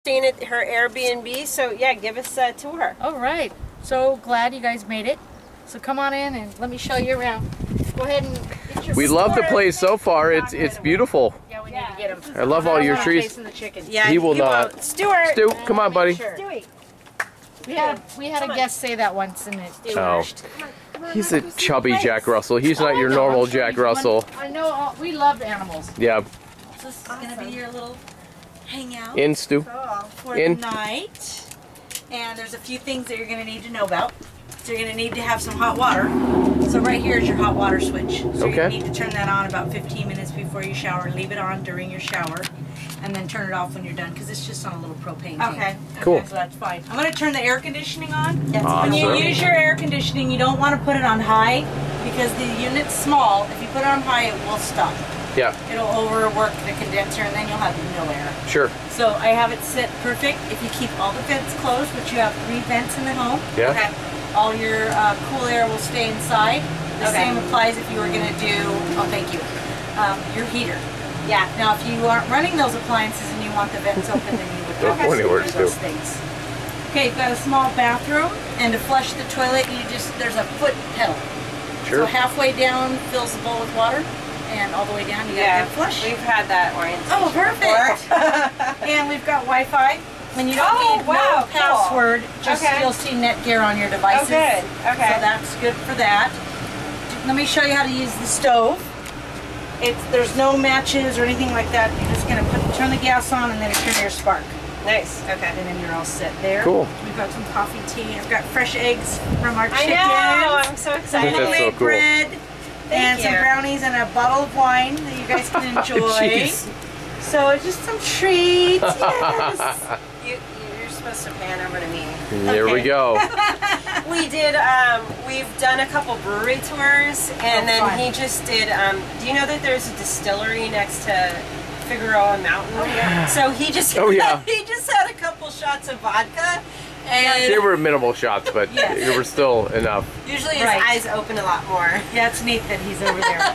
staying at her Airbnb, so yeah, give us a tour. All right. So glad you guys made it. So come on in and let me show you around. Go ahead and get your We love the place so far. It's beautiful. Yeah, we need to get him. I love all your trees. Chasing the chickens. Yeah, He will not. won't. Stuart! Stu, come on, buddy. Stewie. We had a guest say that once and it Oh, he's a chubby Jack Russell. He's not your normal Jack Russell. I know, we love animals. Yeah. So this is going to be your little hangout In, Stu. for In. the night. And there's a few things that you're going to need to know about. So you're going to need to have some hot water. So right here is your hot water switch. So Okay. you need to turn that on about 15 minutes before you shower. Leave it on during your shower. And then turn it off when you're done because it's just on a little propane tank. Okay. Cool. So that's fine. I'm going to turn the air conditioning on. Awesome. When you use your air conditioning, you don't want to put it on high because the unit's small. If you put it on high, it will stop. Yeah, It'll overwork the condenser and then you'll have no air. sure. So I have it set perfect. If you keep all the vents closed, which you have 3 vents in the home, Yeah. Okay. all your cool air will stay inside. The Okay. same applies if you were going to do, oh thank you, your heater. Yeah. Now if you aren't running those appliances and you want the vents open, then you would Don't have go to anywhere, do Stu. those things. Okay, you've got a small bathroom, and to flush the toilet, there's a foot pedal. So Sure. halfway down fills the bowl with water, and all the way down you Yeah. got a flush. We've had that orientation. Oh, perfect. before. And we've got Wi-Fi. When you don't Oh, need wow, no cool. password, just Okay. you'll see Netgear on your devices. Oh, good. Okay. So that's good for that. Let me show you how to use the stove. There's no matches or anything like that. You're just gonna turn the gas on and then turn your spark. Nice. Okay. And then you're all set there. Cool. We've got some coffee, tea. I've got fresh eggs from our I chickens. know. I'm so Some excited. That's so homemade cool. bread. And some you. brownies and a bottle of wine that you guys can enjoy. Jeez. So it's just some treats. Yes. You're supposed to pan over to me. There we Okay. go. We did, we've done a couple brewery tours, and Oh, then fun. he just did, do you know that there's a distillery next to Figueroa Mountain? Oh, yeah. So he just, Oh, yeah. he just had a couple shots of vodka, and They were minimal shots, but Yes. they were still enough. usually his Right. eyes open a lot more. Yeah, it's neat that he's over there.